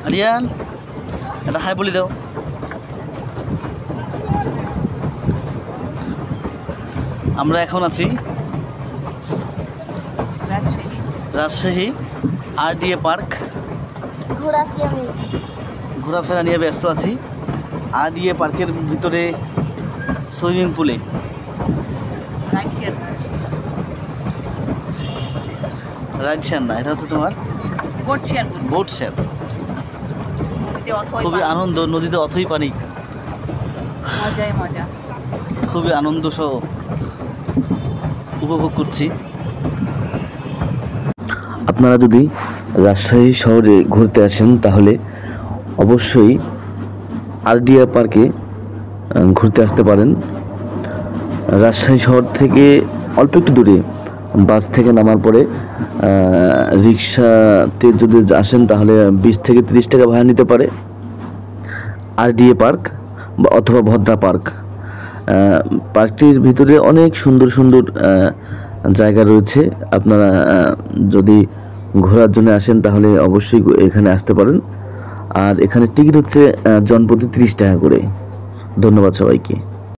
আরিয়ান, এটা হাই বলে দাও। আমরা এখন আছি রাজশাহী RDA পার্ক। ঘোরাফেরা নিয়ে ব্যস্ত আছি। RDA পার্কের ভিতরে সুইমিং পুলে রাইড শেয়ার না, এটা হচ্ছে তোমার বোট শেয়ার। খুবই আনন্দ, নদীতে অথই পানি, খুবই আনন্দ সহ উপভোগ করছি। আপনারা যদি রাজশাহী শহরে ঘুরতে আসেন তাহলে অবশ্যই RDA পার্কে ঘুরতে আসতে পারেন। রাজশাহী শহর থেকে অল্প একটু দূরে বাস থেকে নামার পরে রিক্সাতে যদি আসেন তাহলে 20 থেকে 30 টাকা ভাড়া নিতে পারে RDA পার্ক অথবা ভদ্রা পার্ক। পার্কটির ভিতরে অনেক সুন্দর সুন্দর জায়গা রয়েছে। আপনারা যদি ঘোরার জন্য আসেন তাহলে অবশ্যই এখানে আসতে পারেন। আর এখানে টিকিট হচ্ছে জনপ্রতি 30 টাকা করে। ধন্যবাদ সবাইকে।